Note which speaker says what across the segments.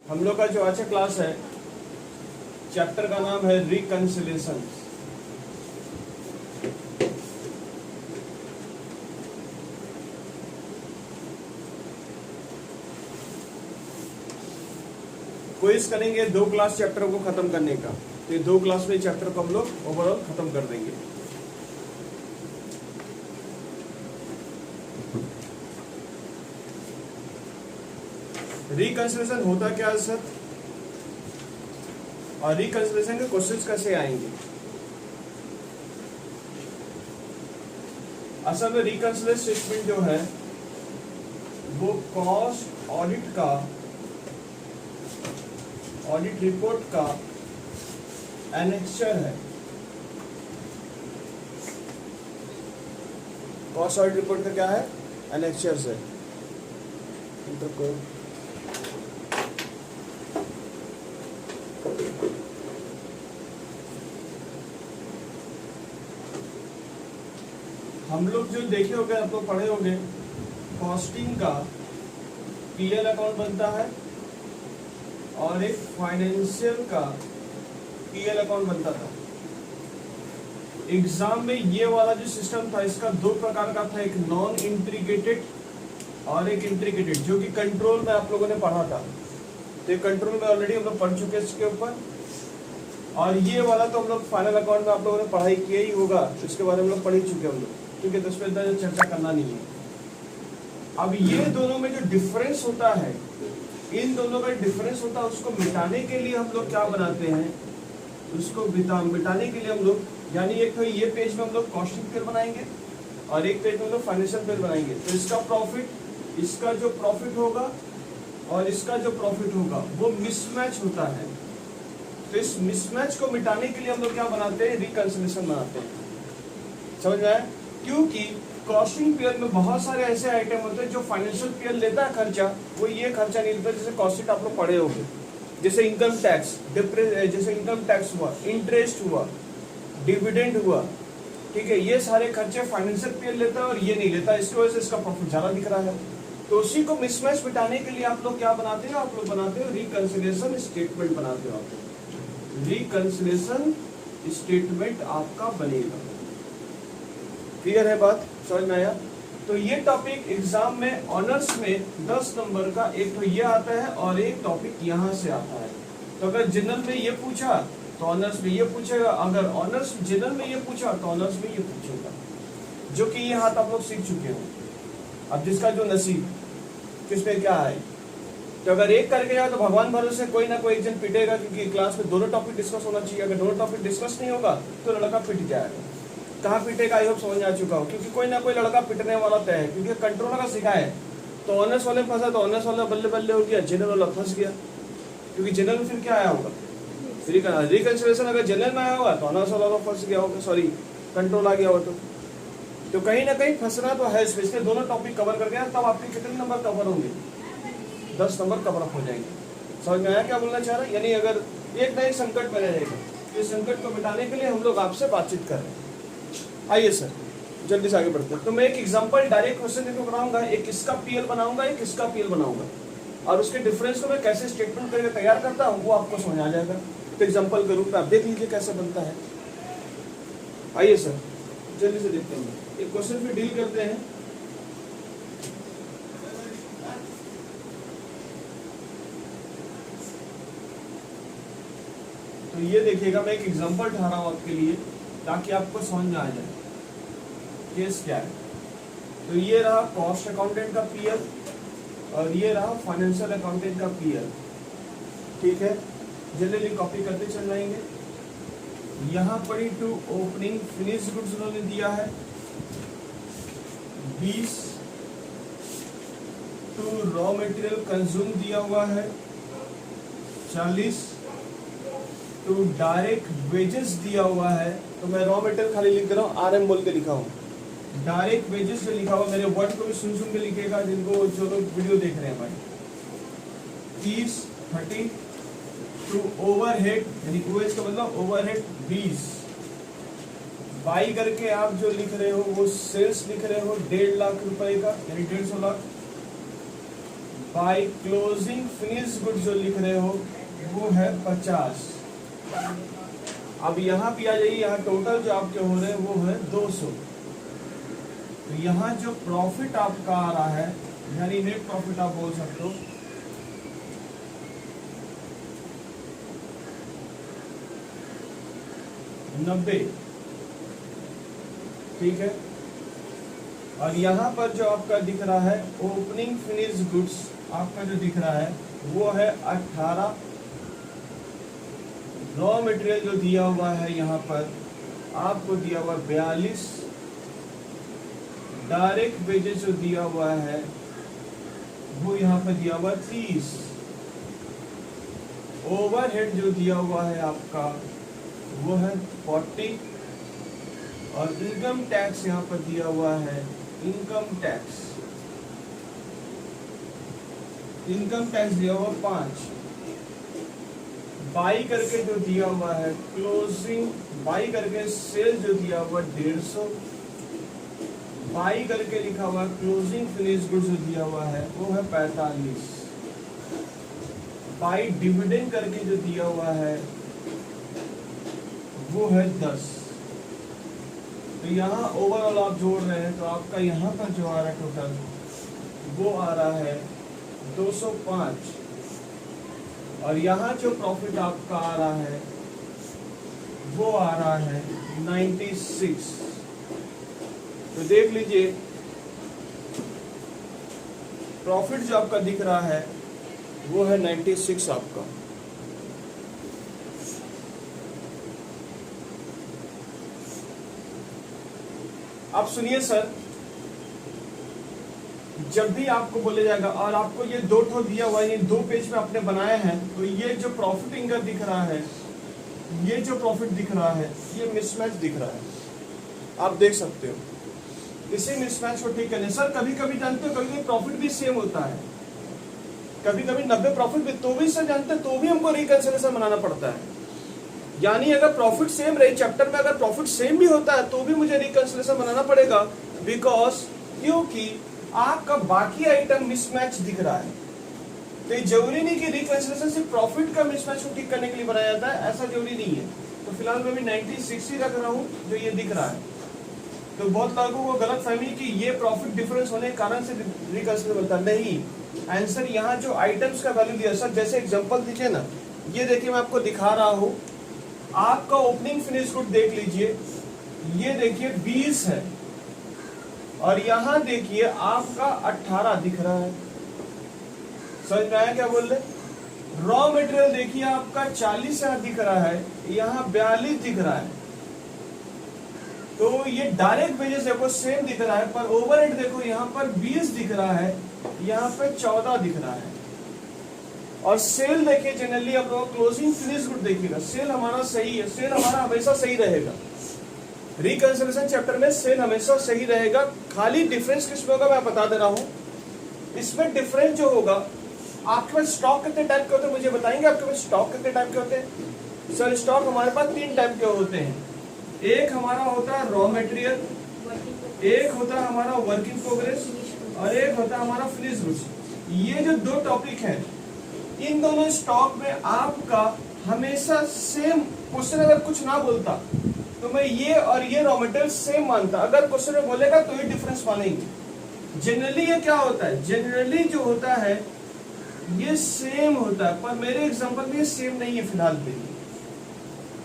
Speaker 1: हम लोग का जो आज का क्लास है, चैप्टर का नाम है रिकंसिलिएशन। क्विज करेंगे 2 क्लास चैप्टर को खत्म करने का। तो ये 2 क्लास में चैप्टर को हम लोग ओवरऑल खत्म कर देंगे। रिकंसिलिएशन होता क्या है सर, और रिकंसिलिएशन के क्वेश्चंस कैसे आएंगे। असल में रिकंसिलिएशन स्टेटमेंट जो है वो कॉस्ट ऑडिट रिपोर्ट का एनेक्चर है। कॉस्ट ऑडिट रिपोर्ट का क्या है, एनेक्चर्स है। हम लोग जो देखे होंगे, आप लोग पढ़े होंगे, कॉस्टिंग का पीएल अकाउंट बनता है और एक फाइनेंशियल का पीएल अकाउंट बनता था। एग्जाम में ये वाला जो सिस्टम था, इसका 2 प्रकार का था, एक नॉन इंट्रीग्रेटेड और एक इंट्रीग्रेटेड, जो कि कंट्रोल में आप लोगों ने पढ़ा था। तो ये कंट्रोल में ऑलरेडी हम लोग पढ़ चुके हैं इसके ऊपर, और ये वाला तो हम लोग फाइनल अकाउंट में आप लोगों ने पढ़ाई किया ही होगा, इसके बारे में हम लोग पढ़ ही चुके हैं हम लोग, क्योंकि तो उसमें इतना चर्चा करना नहीं है। अब ये दोनों में जो डिफरेंस होता है, इन दोनों का डिफरेंस होता है, उसको मिटाने के लिए हम लोग क्या बनाते हैं, उसको मिटाने के लिए हम लोग, यानी एक तो ये पेज में हम लोग कॉस्टिंग पेज बनाएंगे और एक पेज में हम लोग फाइनेंशियल पेज बनाएंगे। तो इसका प्रॉफिट, इसका जो प्रॉफिट होगा और इसका जो प्रॉफिट होगा वो मिसमैच होता है। तो इस मिसमैच को मिटाने के लिए हम लोग क्या बनाते हैं, रिकंसिलिएशन बनाते हैं। समझ में आया? क्योंकि कॉस्टिंग पीरियड में बहुत सारे ऐसे आइटम होते हैं जो फाइनेंशियल पीरियड लेता है खर्चा, वो ये खर्चा नहीं लेता। जैसे कॉस्ट आप लोग पढ़े होंगे, जैसे इनकम टैक्स, जैसे इनकम टैक्स हुआ, इंटरेस्ट हुआ, डिविडेंड हुआ, ठीक है, ये सारे खर्चे फाइनेंशियल पीरियड लेता है और ये नहीं लेता। इसकी वजह से इसका प्रॉफिट ज्यादा दिख रहा है। तो उसी को मिसमैच मिटाने के लिए आप लोग क्या बनाते हैं, आप लोग बनाते हो रिकंसिलिएशन स्टेटमेंट बनाते हो। आप रिकंसिलिएशन स्टेटमेंट आपका बनेगा। क्लियर है बात, समझ में आया? तो ये टॉपिक एग्जाम में ऑनर्स में 10 नंबर का एक तो ये आता है और एक टॉपिक यहाँ से आता है। तो अगर जनरल में ये पूछा तो ऑनर्स में ये पूछेगा, अगर ऑनर्स जनरल में ये पूछा तो ऑनर्स में ये पूछेगा, जो कि ये हाथ आप लोग सीख चुके हो। अब जिसका जो नसीब किसमें क्या है, तो अगर एक करके जाए तो भगवान भरोसे कोई ना कोई एक जन पिटेगा, क्योंकि क्लास में दोनों टॉपिक डिस्कस होना चाहिए। अगर दोनों टॉपिक डिस्कस नहीं होगा तो लड़का पिट जाएगा। कहाँ पिटेगा आई होप समझ आ चुका हो, क्योंकि कोई ना कोई लड़का पिटने वाला तय है, क्योंकि कंट्रोलर का सिखा है। तो ऑनर्स वाले फंसा तो ऑनर्स वाला बल्ले बल्ले हो गया, जनरल वाला फंस गया, क्योंकि जनरल में फिर क्या आया होगा, रिकंसिलिएशन अगर जनरल में आया होगा तो ऑनर्स वाला फंस गया होगा, सॉरी कंट्रोल आ गया हो। तो कहीं ना कहीं फंसना तो है, इसलिए दोनों टॉपिक कवर कर गया, तब आपके कितने नंबर कवर होंगे, 10 नंबर कवर अप हो जाएंगे। समझ में आया क्या बोलना चाह रहा है? यानी अगर एक ना एक संकट में रहेगा, तो इस संकट को मिटाने के लिए हम लोग आपसे बातचीत कर रहे हैं। आइए सर जल्दी से आगे बढ़ते हैं। तो मैं एक एग्जांपल डायरेक्ट क्वेश्चन देखो बनाऊंगा, एक इसका पीएल बनाऊंगा, एक इसका पीएल बनाऊंगा, और उसके डिफरेंस को मैं कैसे स्टेटमेंट करके तैयार करता हूँ वो आपको समझ आ जाएगा। तो एग्जांपल के रूप में आप देख लीजिए कैसे बनता है। आइए सर जल्दी से देखते हैं, एक क्वेश्चन पे डील करते हैं। तो ये देखिएगा, मैं एक एग्जांपल उठा रहा हूँ आपके लिए ताकि आपको समझ में आ जाए केस क्या है। तो ये रहा कॉस्ट अकाउंटेंट का पीएल और ये रहा फाइनेंशियल अकाउंटेंट का पीएल, ठीक है। जल्दी कॉपी करते चल जाएंगे। यहाँ पर ही टू ओपनिंग फिनिश गुड्स उन्होंने दिया है 20, टू रॉ मटेरियल कंज्यूम दिया हुआ है 40, टू डायरेक्ट वेजेस दिया हुआ है। तो मैं रॉ मटेरियल खाली लिख दे रहा हूँ, RM बोल के लिखा हूँ। डायरेक्ट वेजेस जो लिखा हुआ, मेरे वर्ड को भी सुन के लिखेगा, जिनको जो लोग वीडियो देख रहे हैं भाई। 30 टू ओवरहेड, यानी ओएच का मतलब ओवरहेड 20। बाई करके आप जो लिख रहे हो वो सेल्स लिख रहे हो 1.5 लाख रुपए का, यानी 150 lakh. By closing finish goods जो लिख रहे हो वो है 50। अब यहाँ पे आ जाइए, यहाँ टोटल जो आपके हो रहे हैं वो है 200। तो यहाँ जो प्रॉफिट आपका आ रहा है, यानी नेट प्रॉफिट आप बोल सकते हो, $90, ठीक है। और यहाँ पर जो आपका दिख रहा है ओपनिंग फिनिश गुड्स आपका जो दिख रहा है वो है 18। रॉ मटेरियल जो दिया हुआ है यहाँ पर आपको दिया हुआ 42। डायरेक्ट वेजेस जो दिया हुआ है वो यहाँ पर दिया हुआ 30। ओवरहेड जो दिया हुआ है आपका वो है 40। और इनकम टैक्स यहाँ पर दिया हुआ है, इनकम टैक्स दिया हुआ 5। बाई करके जो दिया हुआ है क्लोजिंग, बाई करके सेल जो दिया हुआ 150। बाई करके लिखा हुआ क्लोजिंग फिनिश गुड्स जो दिया हुआ है वो है 45। बाई डिविडेंड करके जो दिया हुआ है वो है 10। तो यहाँ ओवरऑल आप जोड़ रहे हैं तो आपका यहाँ पर जो आ रहा है टोटल वो आ रहा है 205। और यहाँ जो प्रॉफिट आपका आ रहा है वो आ रहा है 96। तो देख लीजिए प्रॉफिट जो आपका दिख रहा है वो है 96 आपका। आप सुनिए सर, जब भी आपको बोले जाएगा और आपको ये 2 ठो दिया हुआ है, ये 2 पेज में आपने बनाए हैं, तो ये जो प्रॉफिट इनका दिख रहा है, ये जो प्रॉफिट दिख रहा है ये मिसमैच दिख रहा है, आप देख सकते हो। इसी मिसमैच को ठीक करने सर कभी कभी जानते हो कभी प्रॉफिट भी सेम होता है, कभी कभी 90 प्रॉफिट भी, तो भी सर जानते हैं तो भी हमको रिकंसिलिएशन बनाना पड़ता है। यानी अगर प्रॉफिट सेम रहे चैप्टर में, अगर प्रॉफिट सेम भी होता है तो भी मुझे रिकंसिलिएशन बनाना पड़ेगा, बिकॉज क्योंकि आपका बाकी आइटम मिसमैच दिख रहा है। तो ये जरूरी नहीं कि रिकंसिलिएशन सिर्फ प्रॉफिट का मिसमैच को ठीक करने के लिए बनाया जाता है, ऐसा जरूरी नहीं है। तो फिलहाल मैं भी 96 ही रख रहा हूँ जो ये दिख रहा है। तो बहुत लोगों को गलत फहमी कि ये प्रॉफिट डिफरेंस होने के कारण से रिकंसिलिएशन बनता नहीं। आंसर यहाँ जो आइटम्स का वैल्यू दिया सर, जैसे एग्जांपल दीजिए ना, ये देखिए मैं आपको दिखा रहा हूँ, आपका ओपनिंग फिनिश गुड देख लीजिए, ये देखिए 20 है और यहाँ देखिए आपका 18 दिख रहा है। समझ में आया क्या बोल रहे? रॉ मटेरियल देखिए आपका 40 यहाँ दिख रहा है, यहाँ 42 दिख रहा है। तो ये डायरेक्ट वेजेस देखो सेम दिख रहा है, पर ओवरहेड देखो यहाँ पर 20 दिख रहा है, यहाँ पे 14 दिख रहा है। और सेल देखिए जनरली आप लोग क्लोजिंग फिनिश गुड देखिएगा, सेल हमारा सही है, सेल हमारा हमेशा सही रहेगा। रिकंसिलिएशन चैप्टर में सेल हमेशा सही रहेगा, खाली डिफरेंस किसमें होगा मैं बता दे रहा हूँ। इसमें डिफरेंस जो होगा, आपके पास स्टॉक कितने टाइप के होते हैं मुझे बताएंगे? आपके पास स्टॉक कितने टाइप के होते हैं? सर स्टॉक हमारे पास 3 टाइप के होते हैं। एक हमारा होता है रॉ मटेरियल, एक होता है हमारा वर्क इन प्रोग्रेस और एक होता है हमारा फिनिश गुड्स। ये जो 2 टॉपिक है, इन दोनों स्टॉक में आपका हमेशा सेम क्वेश्चन अगर कुछ ना बोलता तो मैं ये और ये रॉ मटेरियल सेम मानता, अगर क्वेश्चन में बोलेगा तो ये डिफरेंस मानेंगे। जनरली ये क्या होता है, जनरली जो होता है ये सेम होता है, पर मेरे एग्जांपल में ये सेम नहीं है फिलहाल पे।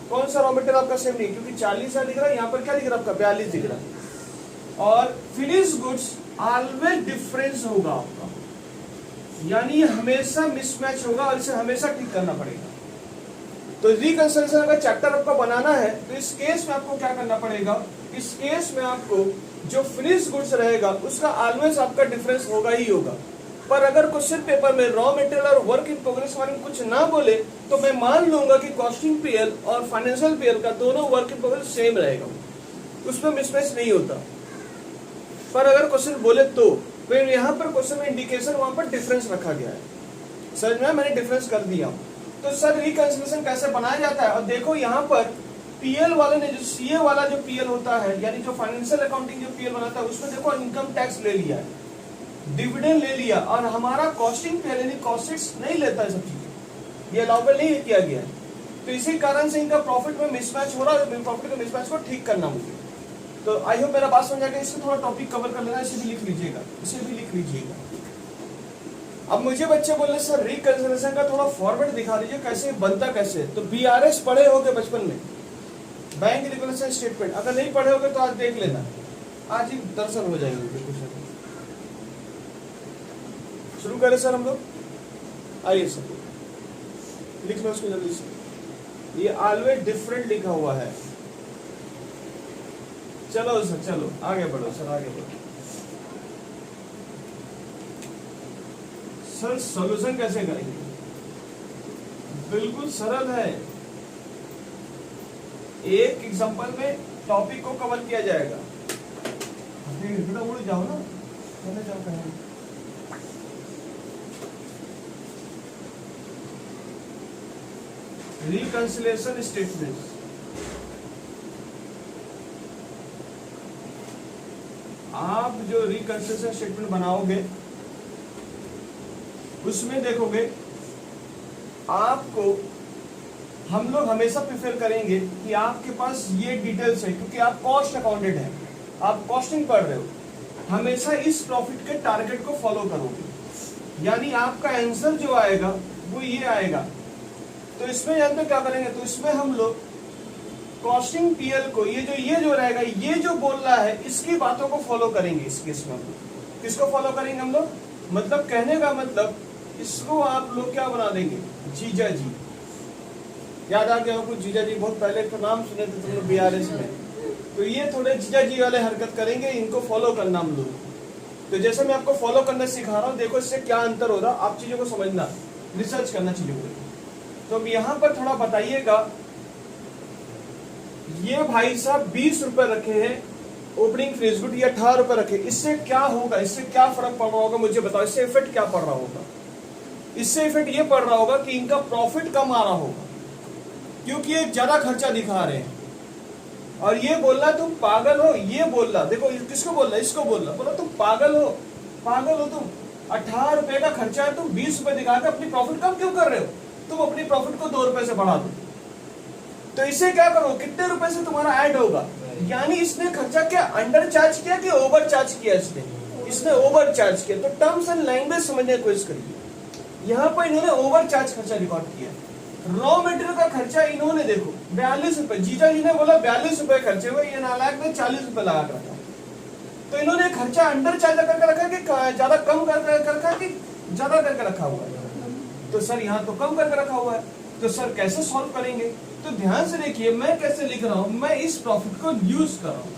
Speaker 1: कौन सा रॉ मटेरियल आपका सेम नहीं, क्योंकि 40 दिख रहा है, यहाँ पर क्या दिख रहा है आपका 42 दिख रहा है। और फिनिश गुड्स ऑलवेज डिफरेंस होगा आपका, यानी हमेशा मिसमैच होगा और इसे हमेशा ठीक करना पड़ेगा। तो रिकंसिलिएशन अगर चैप्टर आपका बनाना है तो इस केस में आपको क्या करना पड़ेगा, इस केस में आपको जो फिनिश गुड्स रहेगा उसका ऑलवेज आपका डिफरेंस होगा ही होगा। पर अगर क्वेश्चन पेपर में रॉ मटेरियल और वर्क इन प्रोग्रेस बारे में कुछ ना बोले तो मैं मान लूंगा कि कॉस्टिंग पीएल और फाइनेंशियल पीएल का दोनों वर्क इन प्रोग्रेस सेम रहेगा, उसमें मिसमैच नहीं होता। पर अगर क्वेश्चन बोले तो फिर यहाँ पर क्वेश्चन में इंडिकेशन वहां पर डिफरेंस रखा गया है। समझ में मैंने डिफरेंस कर दिया। तो सर रिकंसिलिएशन कैसे बनाया जाता है, और देखो यहाँ पर पीएल वाले ने जो सीए वाला जो पीएल होता है, यानी जो फाइनेंशियल अकाउंटिंग जो पीएल बनाता है, उसमें देखो इनकम टैक्स ले लिया है। डिविडेंड ले लिया और हमारा कॉस्टिंग पे यानी कॉस्टिक्स नहीं लेता है सब चीजें, ये अलाउबल नहीं किया गया है। तो इसी कारण से इनका प्रॉफिट में मिसमैच हो रहा है, प्रॉफिट के मिसमैच को ठीक करना मुझे। तो आई होप मेरा बात समझ आ गया। इसमें थोड़ा टॉपिक कवर कर लेना, इसे भी लिख लीजिएगा, इसे भी लिख लीजिएगा। अब मुझे बच्चे बोले सर रिकंसिलिएशन का थोड़ा फॉर्मेट दिखा दीजिए, कैसे बनता कैसे। तो बीआरएस पढ़े होगे बचपन में, बैंक रिकंसिलिएशन स्टेटमेंट, अगर नहीं पढ़े होगे तो आज देख लेना, आज ही दर्शन हो जाएंगे। शुरू करें सर हम लोग, आइए सर लिख लो उसको जल्दी से। ये ऑलवेज डिफरेंट लिखा हुआ है। चलो सर, चलो आगे बढ़ो सर, आगे बढ़ो सर। सॉल्यूशन कैसे करेंगे? बिल्कुल सरल है, एक एग्जांपल में टॉपिक को कवर किया जाएगा। उड़ जाओ ना, चले जाओ कहीं। रिकंसिलिएशन स्टेटमेंट, आप जो रिकंसिलिएशन स्टेटमेंट बनाओगे उसमें देखोगे आपको हम लोग हमेशा प्रेफर करेंगे कि आपके पास ये डिटेल्स है, क्योंकि आप कॉस्ट अकाउंटेंट हैं, आप कॉस्टिंग पढ़ रहे हो, हमेशा इस प्रॉफिट के टारगेट को फॉलो करोगे, यानी आपका आंसर जो आएगा वो ये आएगा। तो इसमें जानते क्या करेंगे, तो इसमें हम लोग कॉस्टिंग पीएल को ये जो रहेगा, ये जो बोल रहा है इसकी बातों को फॉलो करेंगे। इस केस में हम लोग किसको फॉलो करेंगे हम लोग, मतलब कहने का मतलब इसको आप लोग क्या बना देंगे, जीजा जी। याद आ गया कुछ जीजा जी, बहुत पहले तो नाम सुने थे तुम लोग बीआरएस में, तो ये थोड़े जीजा जी वाले हरकत करेंगे, इनको फॉलो करना हम लोग। तो जैसे मैं आपको फॉलो करना सिखा रहा हूँ, देखो इससे क्या अंतर हो रहा, आप चीजों को समझना, रिसर्च करना चीजों को। तो अब यहाँ पर थोड़ा बताइएगा, ये भाई साहब 20 रुपए रखे हैं ओपनिंग फ्रीज गुड, ये 18 रुपए रखे, इससे क्या होगा, इससे क्या फर्क पड़ रहा होगा मुझे बताओ, इससे इफेक्ट क्या पड़ रहा होगा? इससे इफेक्ट ये पड़ रहा होगा कि इनका प्रॉफिट कम आ रहा होगा, क्योंकि ये ज्यादा खर्चा दिखा रहे हैं। और ये बोल रहा तुम पागल हो, ये बोल रहा, देखो किसको बोल रहा, इसको बोल रहा, बोला तुम पागल हो, पागल हो तुम, 18 रुपए का खर्चा है, तुम 20 रुपए दिखा के अपनी प्रॉफिट कम क्यों कर रहे हो? तुम अपनी प्रॉफिट को 2 रुपए से बढ़ा दो। तो इसे क्या करो, कितने रुपए से तुम्हारा ऐड होगा, यानी इसने खर्चा क्या अंडर चार्ज किया कि ओवर चार्ज किया? इसने ओवर चार्ज किया। तो टर्म्स एंड लैंग्वेज समझने की कोशिश करिए। यहाँ पर इन्होंने ओवर चार्ज खर्चा रिकॉर्ड किया। रॉ मटेरियल का खर्चा इन्होंने देखो 42 रुपए, जीजा जी ने बोला 42 रुपए खर्चे हुए, ये नालायक ने 40 रुपए लगा कर रखा। तो इन्होंने खर्चा अंडर चार्ज करके रखा कि ज्यादा कम करके रखा कि ज्यादा करके रखा हुआ है? तो सर यहाँ तो कम करके रखा हुआ है। तो सर कैसे सॉल्व करेंगे? तो ध्यान से देखिए मैं कैसे लिख रहा हूं, मैं इस प्रॉफिट को यूज कर रहा हूं,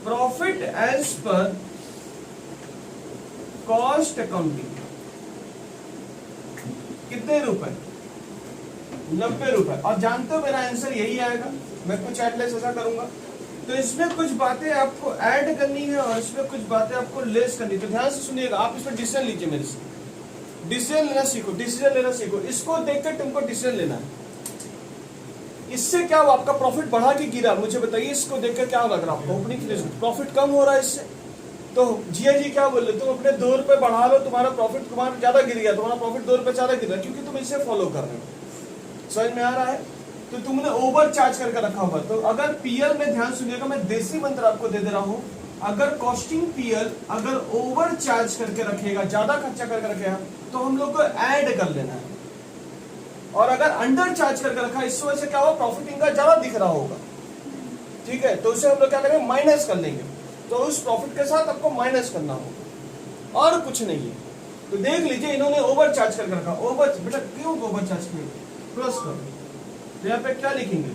Speaker 1: profit as per cost accounting. कितने रुपए? 90 रुपए। और जानते हो मेरा आंसर यही आएगा। मैं कुछ एडलेस ऐसा करूंगा, तो इसमें कुछ बातें आपको ऐड करनी है और इसमें कुछ बातें आपको लेस करनी है। तो ध्यान से सुनिएगा, आप इसमें डिसीजन लीजिए, मेरे से डिसीजन लेना सीखो, डिसीजन लेना सीखो। इसको देखकर तुमको डिसीजन लेना है। इससे क्या हुआ, आपका प्रॉफिट बढ़ा कि गिरा? मुझे बताइए, इसको देखकर क्या लग रहा है आपको? ओपनिंग प्रॉफिट कम हो रहा है इससे। तो जिया जी क्या बोल रहे, तुम अपने 2 रुपए बढ़ा लो, तुम्हारा प्रॉफिट तुम्हारा ज्यादा गिर गया, तुम्हारा प्रॉफिट 2 रुपए ज्यादा गिर रहा, क्योंकि तुम इसे फॉलो कर रहे हो। समझ में आ रहा है? तो तुमने ओवर चार्ज करके रखा हुआ। तो अगर पीएल में ध्यान सुनिएगा, मैं देसी मंत्र आपको दे रहा हूं, अगर कॉस्टिंग पीएल अगर ओवर चार्ज करके रखेगा, ज्यादा खर्चा करके रखेगा, तो हम लोग को ऐड कर लेना है। और अगर अंडर चार्ज करके रखा, इस वजह से क्या होगा, प्रॉफिट इनका ज्यादा दिख रहा होगा। ठीक है, तो उसे हम लोग क्या करेंगे, माइनस कर लेंगे। तो उस प्रॉफिट के साथ आपको माइनस करना होगा और कुछ नहीं है। तो देख लीजिए, इन्होंने ओवर चार्ज करके रखा। ओवर बेटा क्यों ओवर चार्ज किया? प्लस करो, तो यहाँ पे क्या लिखेंगे,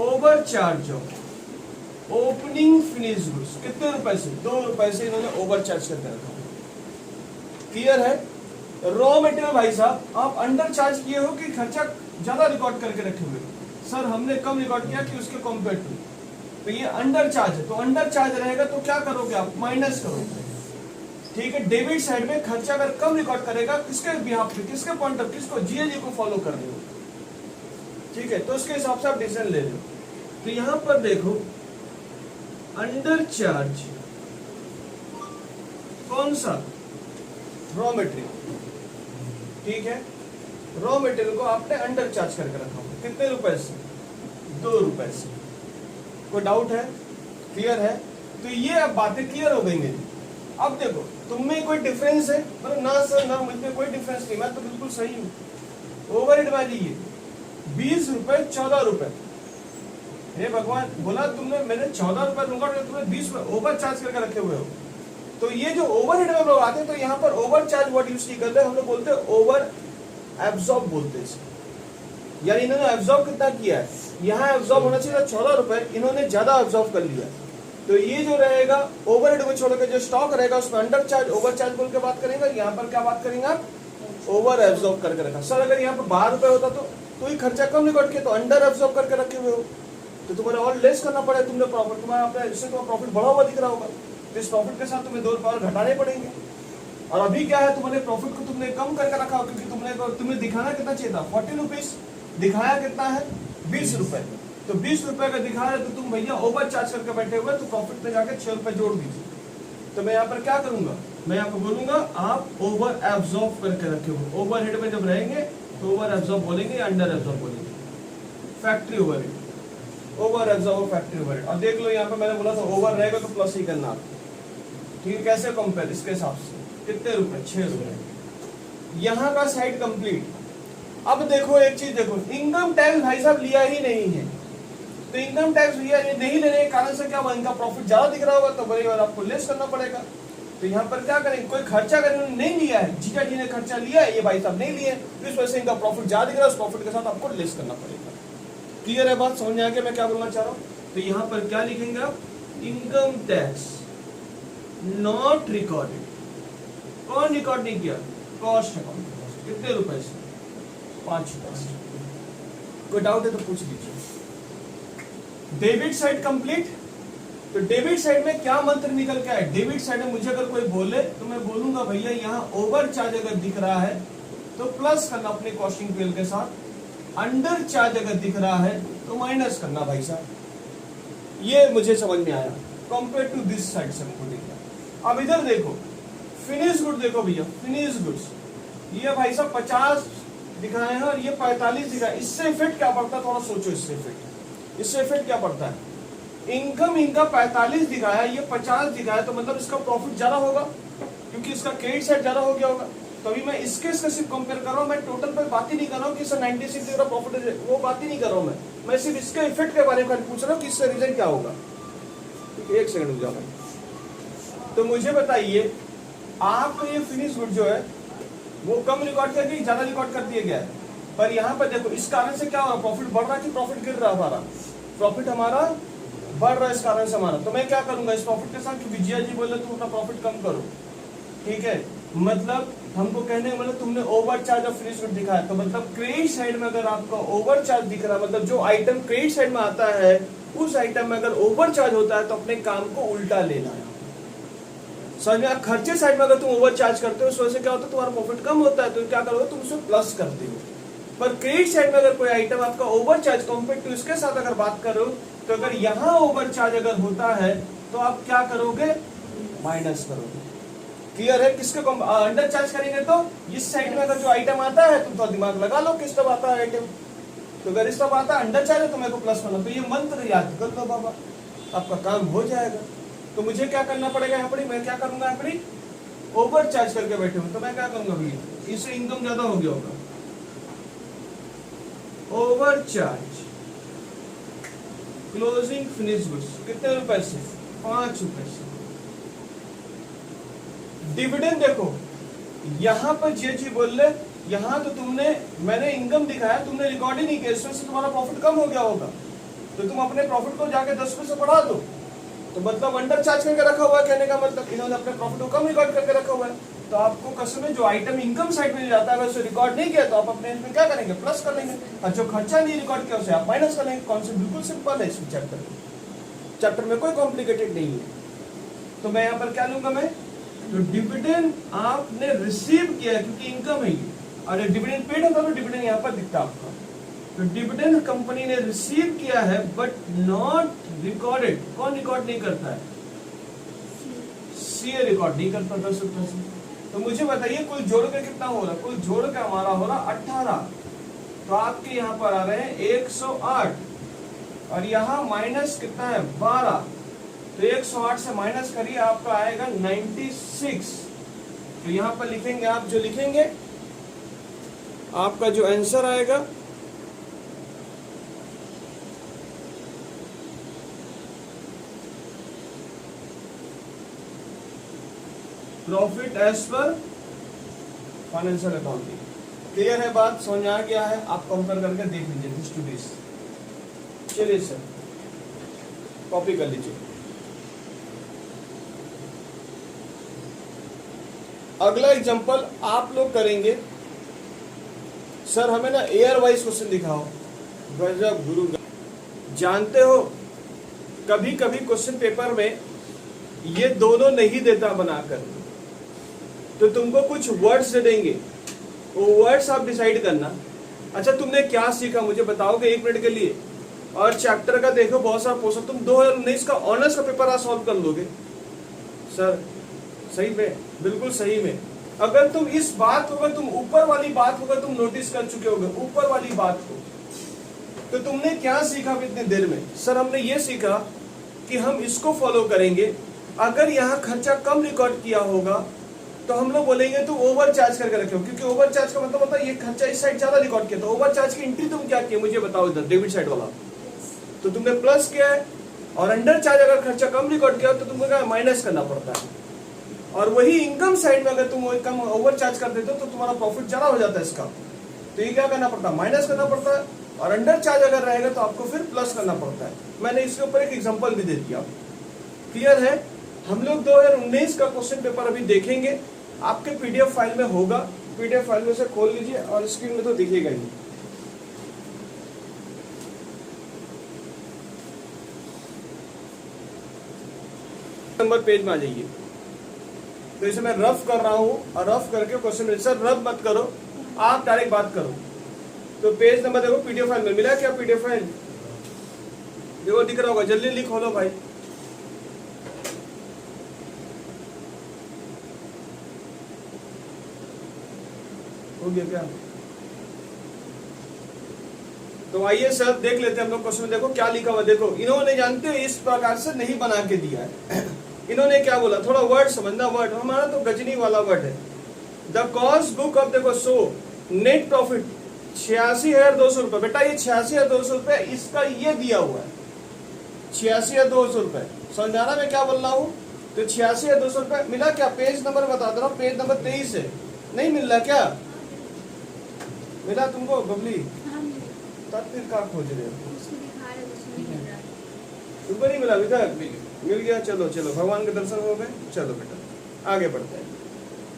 Speaker 1: over charge of opening finish goods. कितने रुपए से? 2 रुपए से इन्होंने ओवर चार्ज करके रखा। क्लियर है? रॉ मटेरियल भाई साहब आप अंडर चार्ज किए हो कि खर्चा ज्यादा रिकॉर्ड करके रखे हुए? सर हमने कम रिकॉर्ड किया कि उसके कंपेयर टू। तो ये अंडर चार्ज है, तो अंडर चार्ज रहेगा तो क्या करोगे आप, माइनस करोगे। ठीक है, डेबिट साइड में खर्चा अगर कम रिकॉर्ड करेगा, किसके बिहाफ पे, किसके पॉइंट ऑफ, किसको, जीएजी को फॉलो कर रहे हो। ठीक है, तो उसके हिसाब से आप डिसीजन ले रहे हो। तो यहां पर देखो, अंडर चार्ज कौन सा, रॉ मटेरियल, ठीक है, रॉ मटेरियल को आपने अंडर चार्ज करके रखा हुआ, कितने रुपए से? 2 रुपए से। कोई डाउट है? क्लियर है? तो ये अब बातें क्लियर हो गई मेरी। अब देखो तुम में कोई डिफरेंस है? मतलब ना सर ना, मुझ में कोई डिफरेंस नहीं, मैं तो बिल्कुल सही हूँ। ओवरहेड वाली ये 20 रुपए 14 रुपए, हे भगवान, बोला तुमने, मैंने 14 रुपए लूंगा, तुमने 20 रुपए ओवर चार्ज करके रखे हुए हो। तो ये जो ओवरहेड में लोग आते हैं, तो यहाँ पर ओवर चार्ज वर्ड यूज नहीं करते, हम लोग बोलते हैं ओवर एब्जॉर्ब बोलते हैं इसको। यानी इन्होंने एब्जॉर्ब कितना किया है, यहाँ एब्जॉर्ब होना चाहिए 14 रुपए, इन्होंने ज्यादा एब्जॉर्ब कर लिया। तो ये जो रहेगा ओवरहेड को छोड़कर जो स्टॉक रहेगा उसमें अंडर चार्ज ओवर चार्ज बोल के बात करेंगे। यहाँ पर क्या बात करेंगे आप? ओवर एब्जॉर्ब करके रखा। सर अगर यहाँ पर 12 रुपए होता तो ही खर्चा कम रिकॉर्ड किया, तो अंडर एब्जॉर्ब करके रखे हुए हो, तो तुम्हारे और लेस करना पड़ेगा। तुमने प्रॉफिट, तुम्हारा अपना इससे तुम्हारा प्रॉफिट बढ़ा हुआ दिख रहा होगा, तो इस प्रॉफिट के साथ तुम्हें 2 रुपए और घटाने पड़ेंगे। और अभी क्या है, तुम्हारे प्रॉफिट को तुमने कम करके रखा, क्योंकि तुम्हें दिखाना कितना चाहिए था? 40 रुपीज, दिखाया कितना है? 20 रुपए। तो 20 रुपए का दिखाया तो तुम भैया ओवर चार्ज करके बैठे हुए, तो प्रॉफिट में जाकर 6 रुपए जोड़ दीजिए। तो मैं यहाँ पर क्या करूंगा, मैं यहाँ पर बोलूंगा आप ओवर एब्जॉर्ब करके रखे हो। ओवरहेड में जब रहेंगे तो ओवर एब्जॉर्ब बोलेंगे, अंडर एब्जॉर्ब बोलेंगे। Factory overhead, over absorb factory overhead. अब देख लो यहाँ पे मैंने बोला था ओवर रहेगा तो प्लस ही करना, ठीक है? कैसे कंपेयर? इसके हिसाब से कितने रुपए? 6 रुपए। यहाँ का साइड कंप्लीट। अब देखो एक चीज देखो, इनकम टैक्स भाई साहब लिया ही नहीं है, तो इनकम टैक्स नहीं लेने के कारण से क्या हुआ, इनका प्रॉफिट ज्यादा दिख रहा होगा, तो बड़ी बार आपको लेस करना पड़ेगा। तो यहाँ पर क्या करेंगे, कोई खर्चा अगर नहीं लिया है, जीजा जी ने खर्चा लिया है, ये भाई साहब नहीं लिए, तो इस वजह से इनका प्रॉफिट ज्यादा दिख रहा है, उस प्रॉफिट के साथ आपको लेस करना पड़ेगा। क्लियर है बात? समझ में आ गया मैं क्या बोलना चाह रहा हूँ? तो यहाँ पर क्या लिखेंगे आप? Income tax not recorded. कौन रिकॉर्ड नहीं किया? Cost account. कितने रुपए से? 5 रुपए। कोई डाउट है तो पूछ लीजिए। Debit side complete. तो डेबिट साइड में क्या मंत्र निकल के आए? डेबिट साइड में मुझे अगर कोई बोले तो मैं बोलूंगा भैया यहाँ ओवर चार्ज अगर दिख रहा है तो प्लस करना अपने कॉस्टिंग बिल के साथ, अंडर चार्ज अगर दिख रहा है तो माइनस करना भाई साहब। ये मुझे समझ में आया कंपेयर टू दिस साइड से हमको देखा। अब इधर देखो फिनिश गुड, देखो भैया फिनिश गुड्स, ये भाई साहब 50 दिखाए हैं और ये 45 दिखाए। इससे इफेक्ट क्या पड़ता है? थोड़ा सोचो इससे इफेक्ट क्या पड़ता है? इनकम इनका 45 दिखाया, ये 50 दिखाया, तो मतलब इसका प्रॉफिट ज्यादा होगा क्योंकि इसका क्रेडिट साइड ज्यादा हो गया होगा। तो अभी मैं इसके सिर्फ कंपेयर कर रहा हूँ, मैं टोटल पर बात ही नहीं कर रहा हूँ कि सर 96 का प्रॉफिट है, वो बात ही नहीं कर रहा हूँ मैं सिर्फ इसके इफेक्ट के बारे में पूछ रहा हूँ कि इससे रीजन क्या होगा। एक सेकंड रुक जाओ। तो मुझे बताइए आपको ये फिनिश गुड जो है वो कम रिकॉर्ड कर दिया, ज्यादा रिकॉर्ड कर दिया गया है, पर यहाँ पर देखो इस कारण से क्या हो रहा, प्रॉफिट बढ़ रहा है कि प्रॉफिट गिर रहा है? हमारा प्रॉफिट हमारा बढ़ रहा है इस कारण से हमारा। तो मैं क्या करूंगा इस प्रॉफिट के साथ, कि विजया जी बोले तुम अपना प्रॉफिट कम करो, ठीक है? मतलब हमको कहने मतलब तुमने ओवर चार्ज और फिनिश गुड दिखाया, तो मतलब क्रेडिट साइड में अगर आपका ओवर चार्ज दिख रहा है, मतलब जो आइटम क्रेडिट साइड में आता है उस आइटम में अगर ओवर चार्ज होता है तो अपने काम को उल्टा लेना है। समझ में? खर्चे साइड में अगर तुम ओवर चार्ज करते हो उस वजह से क्या होता है, तुम्हारा प्रॉफिट कम होता है, तो क्या करोगे तुम उसमें प्लस करते हो। पर क्रेडिट साइड में अगर कोई आइटम आपका ओवर चार्ज कंपेयर टू इसके साथ अगर बात करो, तो अगर यहाँ ओवर चार्ज अगर होता है तो आप क्या करोगे? माइनस करोगे। क्लियर है? किसके अंडर चार्ज करेंगे तो इस साइड में अगर जो आइटम आता है तुम थोड़ा दिमाग लगा लो किस तरफ आता है आइटम, तो अगर इस तरफ आता है अंडर चार्ज है तो मेरे को प्लस करना, तो ये मंत्र याद कर लो बाबा, आपका काम हो जाएगा। तो मुझे क्या करना पड़ेगा यहाँ पर? मैं क्या करूंगा यहाँ पर? ओवर चार्ज करके बैठे हूँ, तो मैं क्या करूंगा भैया, इससे इनकम ज्यादा हो गया होगा, over charge closing finish goods कितने रुपए से? 5 रुपए से। डिविडेंड देखो यहाँ पर जी बोल ले, यहाँ तो तुमने मैंने इनकम दिखाया, तुमने रिकॉर्ड ही नहीं किया, इसमें से तुम्हारा प्रॉफिट कम हो गया होगा, तो तुम अपने प्रॉफिट को जाके 10 रुपए से बढ़ा दो, तो मतलब अंडर चार्ज करके रखा हुआ है। कहने का मतलब इन्होंने अपने प्रॉफिट को कम रिकॉर्ड करके रखा हुआ है। तो आपको कसम है जो आइटम इनकम साइड में जाता है अगर उसे रिकॉर्ड नहीं किया तो आप अपने इसमें क्या करेंगे? प्लस कर लेंगे, और जो खर्चा नहीं रिकॉर्ड किया उसे आप माइनस कर लेंगे। कॉन्सेप्ट बिल्कुल सिंपल है इस चैप्टर में कोई कॉम्प्लिकेटेड नहीं है। तो मैं यहाँ पर क्या लूंगा मैं, तो डिविडेंड आपने रिसीव किया है क्योंकि इनकम है ये, और डिविडेंड पेड होता तो डिविडेंड यहाँ पर दिखता आपका। तो डिविडेंड कंपनी ने रिसीव किया है बट नॉट रिकॉर्डेड। कौन रिकॉर्ड नहीं करता है? सीए रिकॉर्ड नहीं करता 10 रुपए से। तो मुझे बताइए कुल जोड़ के कितना हो रहा है? कुल जोड़ के हमारा हो रहा 18। तो आपके यहाँ पर आ रहे हैं 108 और यहाँ माइनस कितना है 12। तो 108 से माइनस करिए, आपका आएगा 96। तो यहाँ पर लिखेंगे, आप जो लिखेंगे आपका जो आंसर आएगा profit as per financial accounting. Clear है बात? समझ आ गया है? आप कंपेयर करके देख लीजिए दिस टू दिस। चलिए सर कॉपी कर लीजिए। अगला एग्जांपल आप लोग करेंगे, सर हमें ना एयर वाइज क्वेश्चन दिखाओ। गजब गुरु, जानते हो कभी कभी क्वेश्चन पेपर में ये दोनों नहीं देता बनाकर, तो तुमको कुछ वर्ड्स दे देंगे, वो वर्ड्स आप डिसाइड करना। अच्छा तुमने क्या सीखा मुझे बताओगे 1 मिनट के लिए? और चैप्टर का देखो बहुत सारा पोर्शन, तुम 2019 का ऑनर्स का पेपर आज सॉल्व कर लोगे। सर सही में, बिल्कुल सही में। अगर तुम इस बात को, अगर तुम ऊपर वाली बात को अगर तुम नोटिस कर चुके होगे, ऊपर वाली बात को, तो तुमने क्या सीखा इतनी देर में? सर हमने ये सीखा कि हम इसको फॉलो करेंगे। अगर यहाँ खर्चा कम रिकॉर्ड किया होगा तो हम लोग बोलेंगे तो ओवर चार्ज करके रखे हो, क्योंकि ओवर चार्ज का मतलब होता है ये खर्चा इस साइड ज्यादा रिकॉर्ड किया। तो ओवर चार्ज की एंट्री तुम क्या किए मुझे बताओ, इधर डेबिट साइड वाला तो तुमने प्लस किया है, और अंडर चार्ज अगर खर्चा कम रिकॉर्ड किया तो तुमको क्या माइनस करना पड़ता है। और वही इनकम साइड में अगर तुम कम ओवर चार्ज कर देते हो तो तुम्हारा प्रॉफिट ज्यादा हो जाता है इसका, तो ये क्या करना पड़ता है माइनस करना पड़ता है। और अंडर चार्ज अगर रहेगा तो आपको फिर प्लस करना पड़ता है। मैंने इसके ऊपर एक एग्जांपल भी दे दिया। क्लियर है? हम लोग 2019 का क्वेश्चन पेपर अभी देखेंगे, आपके पीडीएफ फाइल में होगा, पीडीएफ फाइल में से खोल लीजिए और स्क्रीन में तो दिखेगा ही। नंबर पेज में आ जाइए। तो इसे मैं रफ कर रहा हूं और रफ करके क्वेश्चन, सर रफ मत करो, आप डायरेक्ट बात करो। तो पेज नंबर देखो पीडीएफ फाइल में मिला क्या? पीडीएफ फाइल देखो दिख रहा होगा, जल्दी लिख खोलो भाई। हो गया क्या? तो आइए सर देख लेते हैं हम लोग क्वेश्चन में। देखो क्या लिखा हुआ, देखो इन्होंने जानते हो इस प्रकार से नहीं बना के दिया है। इन्होंने क्या बोला, थोड़ा वर्ड समझना। वर्ड हमारा तो गजनी वाला वर्ड है। द कॉस्ट बुक ऑफ, देखो सो नेट प्रॉफिट 86,200 रुपए। बेटा ये 86,200 रुपए इसका ये दिया हुआ है, 86,200 रुपए। समझाना मैं क्या बोल रहा हूँ? तो 86,200 रुपए मिला क्या? पेज नंबर बता दो, पेज नंबर 23 है। नहीं मिल रहा क्या? मिला तुमको बबली? तब फिर क्या खोज रहे हो? तुमको नहीं मिला अभी तक? मिल गया, चलो चलो भगवान के दर्शन हो गए। चलो बेटा आगे बढ़ते हैं।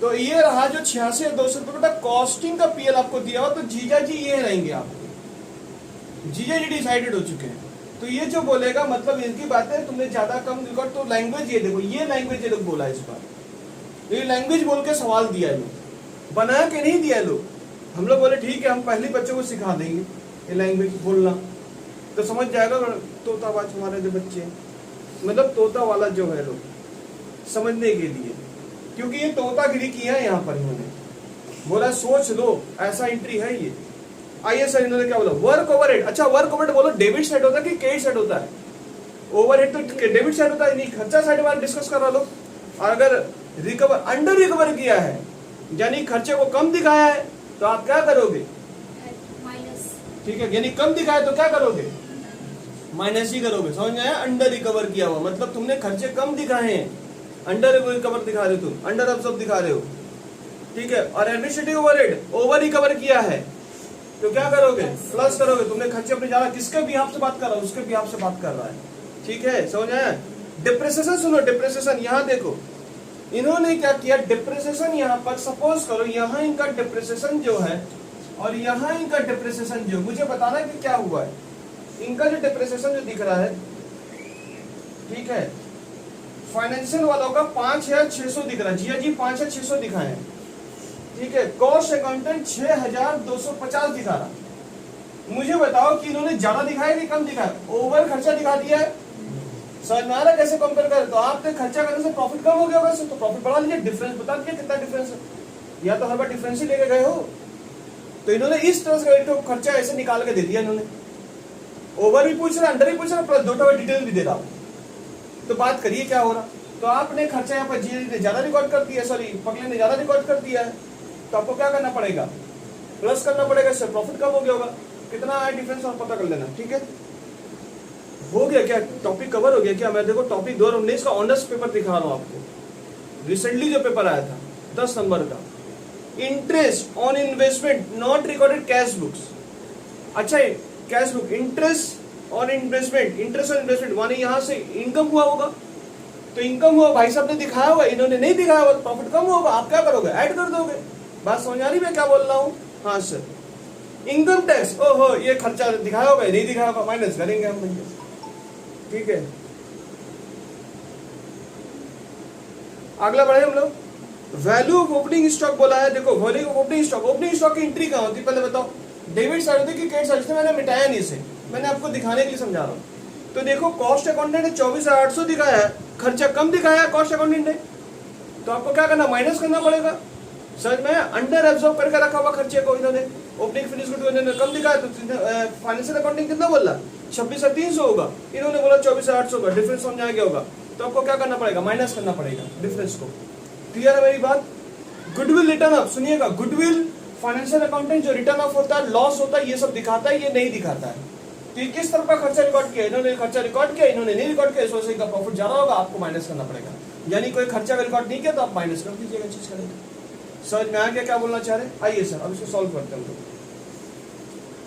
Speaker 1: तो ये रहा जो 86,200 रुपए। बेटा कॉस्टिंग का पीएल आपको दिया हुआ, तो जीजा जी ये रहेंगे आपको, जीजा जी डिसाइडेड हो चुके हैं। तो ये जो बोलेगा मतलब इनकी बातें तुमने ज्यादा कम रिकॉर्ड। तो लैंग्वेज ये देखो, ये लैंग्वेज ये लोग बोला इस बार, तो ये लैंग्वेज बोल के सवाल दिया है लोग, बना के नहीं दिया लोग। हम लोग बोले ठीक है हम पहले बच्चों को सिखा देंगे ये लैंग्वेज बोलना, तो समझ जाएगा। तोताबाज हमारे जो बच्चे, मतलब तोता वाला जो है लोग समझने के लिए, क्योंकि ये तोतागिरी किया है यहाँ पर। इन्होंने बोला सोच लो ऐसा एंट्री है ये। आइए सर इन्होंने क्या बोला, वर्क ओवरहेड। अच्छा वर्क ओवरहेड बोलो डेबिट साइड होता है कि क्रेडिट साइड होता है? ओवरहेड तो डेबिट साइड होता है, नहीं खर्चा साइड वाला डिस्कस कर रहा लो। और अगर रिकवर अंडर रिकवर किया है यानी खर्चे को कम दिखाया है तो आप क्या करोगे? माइनस। ठीक है, यानी कम दिखाया तो क्या करोगे? माइनस ही करोगे। समझ में आया? अंडर रिकवर किया हुआ मतलब तुमने खर्चे कम दिखाए हैं, अंडर रिकवर दिखा रहे हो, तुम अंडर अब्सॉर्ब दिखा रहे हो। ठीक है, और एडमिनिस्ट्रेटिव ओवरहेड ओवर रिकवर किया है तो क्या करोगे? प्लस करोगे। तुमने खर्चे अपने ज्यादा, किसके भी आप से बात कर रहा है? उसके भी आप से बात कर रहा है। ठीक है, समझ आया? डिप्रेसिएशन सुनो, डिप्रेसिएशन यहाँ देखो इन्होंने क्या किया। डिप्रेसिएशन यहाँ पर सपोज करो यहाँ इनका डिप्रेसिएशन जो है और यहाँ इनका डिप्रेसिएशन जो, मुझे बताना कि क्या हुआ है। इनका जो डिप्रेसिएशन जो दिख रहा है, ठीक है, फाइनेंशियल वालों का 5,600 दिख रहा है। जी जी 5,600 दिखाए हैं। ठीक है, कॉस्ट अकाउंटेंट 6,250 दिखा रहा। मुझे बताओ कि इन्होंने ज्यादा दिखाया कि कम दिखाया? ओवर खर्चा दिखा दिया है, समझ में आ रहा है कैसे कंपेयर करें? तो आपने खर्चा करने से प्रॉफिट कम हो गया होगा, तो प्रॉफिट बढ़ा लीजिए, डिफरेंस बता दीजिए कितना डिफरेंस है, या तो हर बार डिफरेंस ही लेके गए हो। तो इन्होंने इस तरह से तो खर्चा ऐसे निकाल के दे दिया इन्होंने, ओवर भी पूछ रहा, अंडर भी पूछ रहा, प्लस 2 डिटेल भी दे रहा। तो बात करिए क्या हो रहा। तो आपने खर्चा यहाँ पर जी ने ज्यादा रिकॉर्ड कर दिया, सॉरी पगले ने ज्यादा रिकॉर्ड कर दिया है, तो आपको क्या करना पड़ेगा, प्लस करना पड़ेगा, इससे प्रॉफिट कम हो गया होगा, कितना है डिफरेंस और पता कर लेना। ठीक है, हो गया क्या, टॉपिक कवर हो गया क्या? मैं देखो टॉपिक 2019 का ऑनर्स पेपर दिखा रहा हूँ आपको, रिसेंटली जो पेपर आया था 10 नंबर का, interest on investment not recorded cash books. अच्छा cash book, interest on investment, interest on investment माने यहाँ से इनकम हुआ होगा, तो इनकम हुआ, भाई साहब ने दिखाया होगा, इन्होंने नहीं दिखाया होगा, प्रॉफिट कम होगा, आप क्या करोगे, ऐड कर दोगे। बात समझ आ रही मैं क्या बोल रहा हूँ? हाँ सर। इनकम टैक्स, ओहो ये खर्चा दिखाया होगा, नहीं दिखाया होगा, माइनस करेंगे हम भैया। ठीक है, अगला बढ़े हम लोग। वैल्यू ऑफ ओपनिंग स्टॉक बोला है, देखो value of opening stock, opening stock की एंट्री कहाँ होती है पहले बताओ? डेबिट साइड होती है कि क्रेडिट साइड होती है? मैंने मिटाया नहीं इसे, मैंने आपको दिखाने के लिए समझा रहा हूँ। तो देखो कॉस्ट अकाउंटेंट ने 24,800 दिखाया है, खर्चा कम दिखाया है कॉस्ट अकाउंटेंट ने, तो आपको क्या करना, माइनस करना पड़ेगा। सर मैं अंडर एब्जॉर्ब करके रखा हुआ खर्चे को इन्होंने, ओपनिंग फिनिश गुड इन्होंने कम दिखाया, तो फाइनेंशियल अकाउंटिंग कितना बोला, 26,300 होगा, इन्होंने बोला 24,800 होगा, डिफरेंस समझ आ गया होगा। तो आपको क्या करना पड़ेगा, माइनस करना पड़ेगा डिफरेंस को। क्लियर है मेरी बात? गुडविल रिटर्न ऑफ, सुनिएगा, गुडविल फाइनेंशियल अकाउंटिंग जो रिटर्न ऑफ होता है, लॉस होता है, ये सब दिखाता है, ये नहीं दिखाता है। तो ये किस तरह का खर्चा रिकॉर्ड किया, इन्होंने खर्चा रिकॉर्ड किया, इन्होंने नहीं रिकॉर्ड किया, इसमें से इनका प्रॉफिट ज्यादा होगा, आपको माइनस करना पड़ेगा। यानी कोई खर्चा का रिकॉर्ड नहीं किया तो आप माइनस कर दीजिएगा चीज करेंगे। समझ में आ गया क्या बोलना चाह रहे? आइए सर अब इसको सॉल्व करते हैं।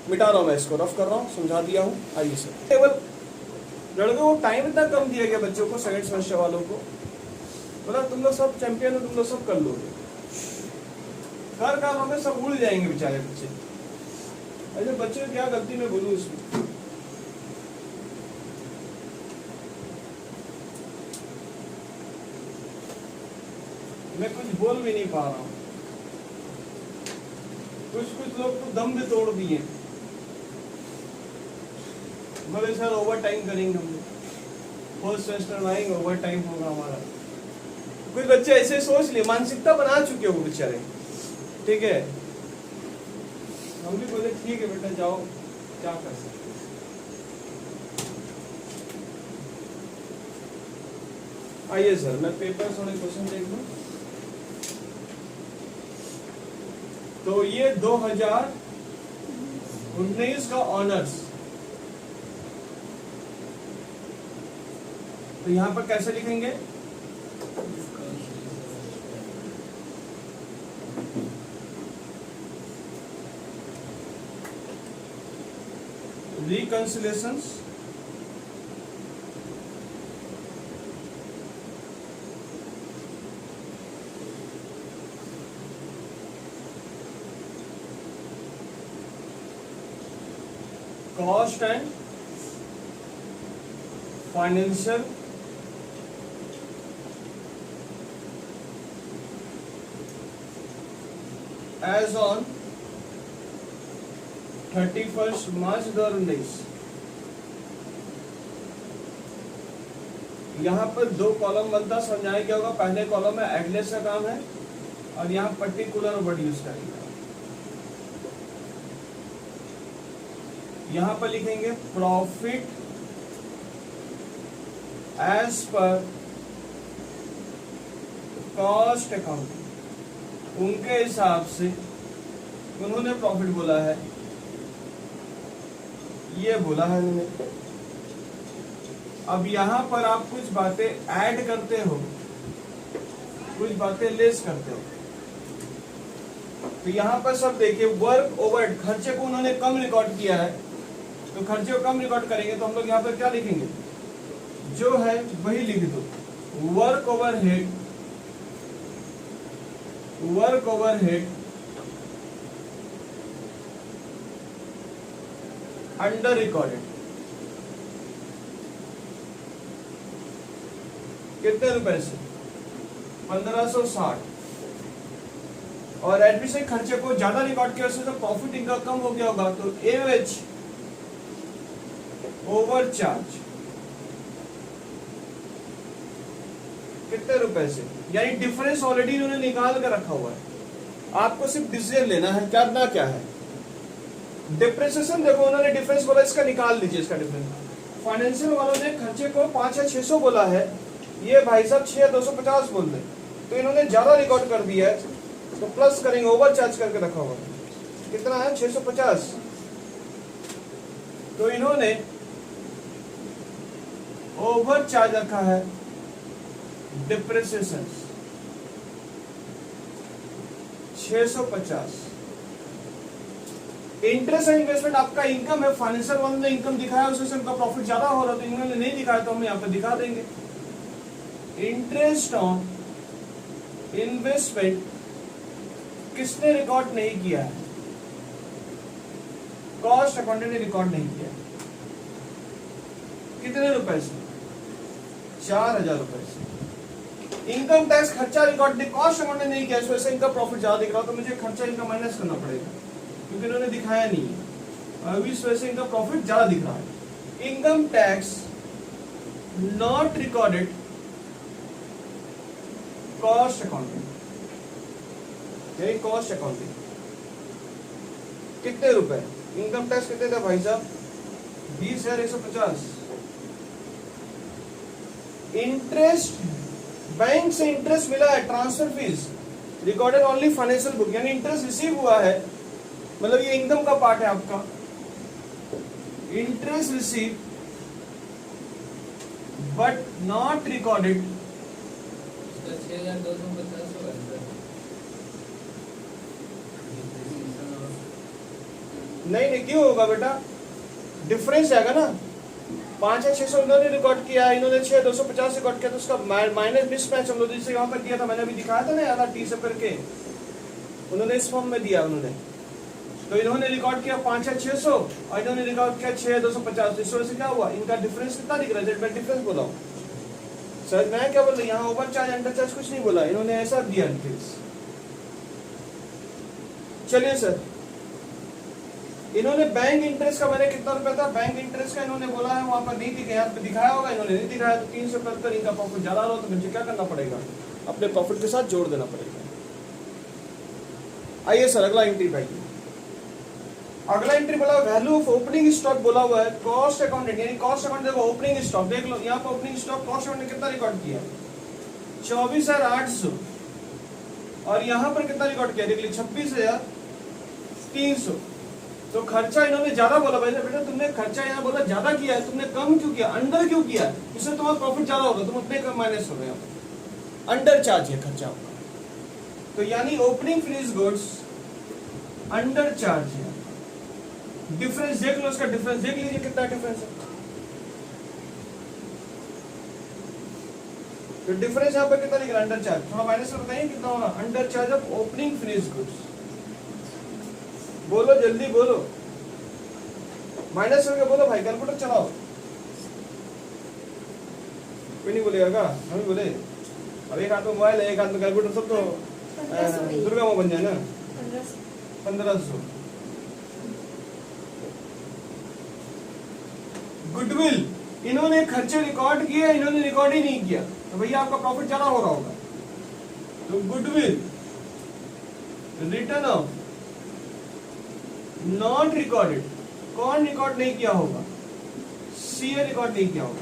Speaker 1: मिटा रहा हूँ मैं इसको, रफ कर रहा हूँ, समझा दिया हूँ। आइए सर, केवल लड़कों को टाइम इतना कम दिया गया, बच्चों को सेकंड सेमेस्टर वालों को, बोला तुम लोग सब चैंपियन हो, तुम लोग सब कर लोगे, कर काम होंगे, सब उड़ जाएंगे बेचारे बच्चे। ऐसे बच्चे क्या गलती में बोलूं इसमें? मैं कुछ बोल भी नहीं पा रहा हूँ, कुछ लोग तो दम भी तोड़ दिए, बोले सर ओवर टाइम करेंगे हम लोग, फर्स्ट सेमेस्टर में आएंगे ओवर टाइम होगा हमारा। कुछ बच्चे ऐसे सोच लिए, मानसिकता बना चुके हो बेचारे। ठीक है, हम भी बोले ठीक है बेटा जाओ, क्या कर सकते। आइए सर मैं पेपर थोड़े क्वेश्चन देख लूं। तो ये 2019 का ऑनर्स, तो यहां पर कैसे लिखेंगे, reconciliations cost and financial as on 31 मार्च 2019। यहाँ पर दो कॉलम बनता, समझाया क्या होगा, पहले कॉलम में एडलेस का काम है और यहाँ पर्टिकुलर वर्ड यूज करेंगे। यहाँ पर लिखेंगे profit as per cost account, उनके हिसाब से उन्होंने प्रॉफिट बोला है, ये बोला है उन्होंने। अब यहां पर आप कुछ बातें ऐड करते हो, कुछ बातें लेस करते हो। तो यहां पर सब देखिए, वर्क ओवरहेड, खर्चे को उन्होंने कम रिकॉर्ड किया है, तो खर्चे को कम रिकॉर्ड करेंगे तो हम लोग यहाँ पर क्या लिखेंगे, जो है वही लिख दो, work overhead, work overhead under recorded. कितने रुपए से, 1560। और एडमिट से खर्चे को ज्यादा रिकॉर्ड किया, तो प्रॉफिट इनका कम हो गया होगा, तो एवरेज ओवर चार्ज कितने रुपए से, यानी डिफरेंस ऑलरेडी इन्होंने निकाल कर रखा हुआ है, आपको सिर्फ डिसीजन लेना है करना क्या है। डिप्रेसिएशन देखो उन्होंने डिफरेंस बोला, इसका निकाल लीजिए इसका डिफरेंस। फाइनेंशियल वालों ने खर्चे को 5,600 बोला है, ये भाई साहब 6,250 बोल रहे, तो इन्होंने ज्यादा रिकॉर्ड कर दिया है, तो प्लस करेंगे, ओवर चार्ज करके रखा होगा। कितना है 650, तो इन्होंने ओवर चार्ज रखा है डिप्रेसिएशन 650। इंटरेस्ट एंड इन्वेस्टमेंट आपका इनकम है, फाइनेंशियल वालों ने इनकम दिखाया, उससे उनका प्रॉफिट ज्यादा हो रहा, तो इन्होंने नहीं दिखाया तो हम यहाँ पे दिखा देंगे। इंटरेस्ट ऑन इन्वेस्टमेंट किसने रिकॉर्ड नहीं किया है, कॉस्ट अकाउंटेंट ने रिकॉर्ड नहीं किया। कितने रुपए से, 4,000 रुपए से। इनकम टैक्स खर्चा रिकॉर्ड नहीं, कॉस्ट अकाउंटेंट नहीं किया, इस वजह से इनका प्रॉफिट ज्यादा दिख रहा, तो मुझे खर्चा इनका माइनस करना पड़ेगा क्योंकि इन्होंने दिखाया नहीं है, अभी इस वजह से इनका प्रॉफिट ज्यादा दिख रहा है। Income tax not recorded cost accounting, यानी कॉस्ट अकाउंटिंग कितने रुपए, इनकम टैक्स कितने थे भाई साहब, 20,150। इंटरेस्ट, बैंक से इंटरेस्ट मिला है, transfer fees recorded only financial book, यानी इंटरेस्ट रिसीव हुआ है, मतलब ये इनकम का पार्ट है आपका। Interest receive but not recorded,
Speaker 2: 6,250
Speaker 1: नहीं क्यों होगा बेटा, डिफरेंस आएगा ना, 5,600 इन्होंने रिकॉर्ड किया, इन्होंने 6,250 रिकॉर्ड किया, तो उसका माइनस मिसमैच हम लोग जिसे यहाँ पर दिया था, मैंने अभी दिखाया था ना आधा टी से करके, उन्होंने इस फॉर्म में दिया उन्होंने, तो इन्होंने रिकॉर्ड किया 5,600 और इन्होंने रिकॉर्ड किया 6,250, इस वजह से क्या हुआ, इनका डिफरेंस कितना दिख रहा है, मैं डिफरेंस बोला हूँ सर, मैं क्या बोल रहा हूँ, यहाँ ओवर चार्ज अंडर चार्ज कुछ नहीं बोला, इन्होंने ऐसा दिया डिफरेंस। चलिए सर, इन्होंने बैंक इंटरेस्ट का मैंने कितना रुपया था, बैंक इंटरेस्ट का इन्होंने बोला है, वहां पर नहीं दिखाया, यहाँ पे दिखाया होगा, इन्होंने नहीं दिखाया, तो 375 इनका प्रॉफिट ज्यादा रहा, तो मुझे क्या करना पड़ेगा, अपने प्रॉफिट के साथ जोड़ देना पड़ेगा। आइए सर अगला एंट्री पाइए, अगला एंट्री बोला वैल्यू ऑफ ओपनिंग स्टॉक बोला हुआ है, कॉस्ट अकाउंटेंट, यानी कॉस्ट अकाउंट देखो ओपनिंग स्टॉक देख लो, यहाँ पर ओपनिंग स्टॉक कॉस्ट अकाउंट ने कितना रिकॉर्ड किया, 24,800, और यहाँ पर कितना रिकॉर्ड किया देख ली, 26,300। तो खर्चा इन्होंने ज्यादा बोला, भाई बेटा तुमने खर्चा यहाँ बोला ज्यादा किया है, तुमने कम क्यों किया, अंडर क्यों किया, इससे तुम्हारा प्रॉफिट ज्यादा होगा, तुम उतने कम माइनस हो रहे हो, अंडर चार्ज है खर्चा आपका, तो यानी opening finish goods under charge है। डिफरेंस देख लो, उसका डिफरेंस देख लीजिए कितना डिफरेंस है, तो डिफरेंस यहाँ पर कितना लिख रहा है, अंडर चार्ज, थोड़ा माइनस में बताइए कितना होगा, under charge of opening finish goods, बोलो जल्दी बोलो, माइनस करके बोलो भाई, कैलकुलेटर चलाओ, कोई नहीं बोलेगा क्या, हम ही बोले, अब एक हाथ में मोबाइल है एक हाथ में कैलकुलेटर, सब तो दुर्गा माँ बन जाए ना, 1,500। गुडविल, इन्होंने खर्चे रिकॉर्ड किए, इन्होंने रिकॉर्ड ही नहीं किया, तो भैया आपका प्रॉफिट ज्यादा हो रहा होगा, तो goodwill return of not recorded, कौन रिकॉर्ड नहीं किया होगा, सीए रिकॉर्ड नहीं किया होगा,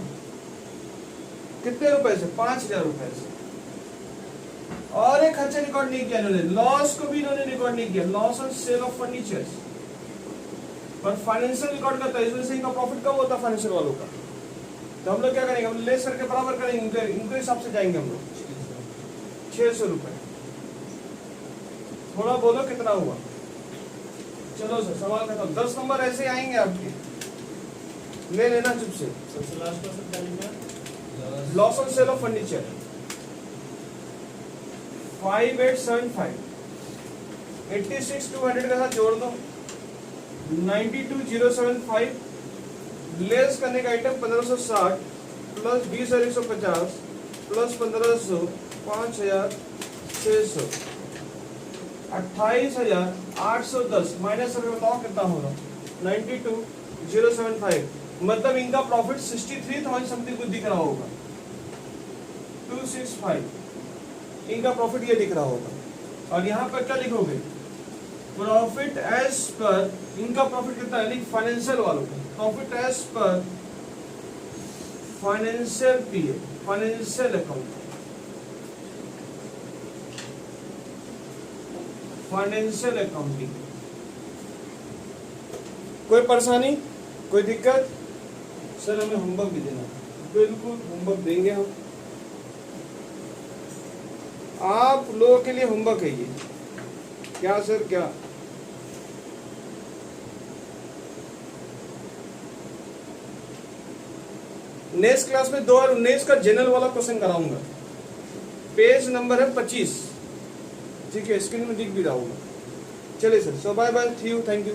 Speaker 1: कितने रुपए से, 5,000 रुपए से। और एक खर्चा रिकॉर्ड नहीं किया इन्होंने, लॉस को भी इन्होंने रिकॉर्ड नहीं किया, loss on sale of furnitures, पर फाइनेंशियल रिकॉर्ड करता है, इस वजह से इनका प्रॉफिट कम होता है फाइनेंशियल वालों का, तो हम लोग क्या करेंगे, हम लेस करके बराबर करेंगे, इनके हिसाब से जाएंगे हम लोग, 600 रुपए, थोड़ा बोलो कितना हुआ, चलो सर सवाल खत्म, 10 नंबर ऐसे आएंगे आपके, ले लेना चुप से।
Speaker 2: सबसे लास्ट का क्या लिखा है,
Speaker 1: loss on sale of furniture 5875, 86,200 के साथ जोड़ दो, 92,075 लेस करने का आइटम 1,560 प्लस 20,150 प्लस 1,500 5,600 28,810 माइनस करके बताओ कितना हो रहा, 92,075, मतलब इनका प्रॉफिट 63,000 समथिंग कुछ दिख रहा होगा। 265 इनका प्रॉफिट ये दिख रहा होगा। और यहाँ पर क्या लिखोगे, प्रॉफिट एज पर, इनका प्रॉफिट कितना है, फाइनेंशियल वालों का प्रॉफिट एज पर फाइनेंशियल पीए, फाइनेंशियल अकाउंट, फाइनेंशियल अकाउंटिंग। कोई परेशानी, कोई दिक्कत? सर हमें होमवर्क भी देना। बिल्कुल होमवर्क देंगे हम, आप लोगों के लिए होमवर्क है ये। क्या सर क्या? नेक्स्ट क्लास में 2019 का जनरल वाला क्वेश्चन कराऊंगा, पेज नंबर है 25, ठीक है, स्क्रीन में दिख भी रहा होगा। चलिए sir, so bye bye, thank you.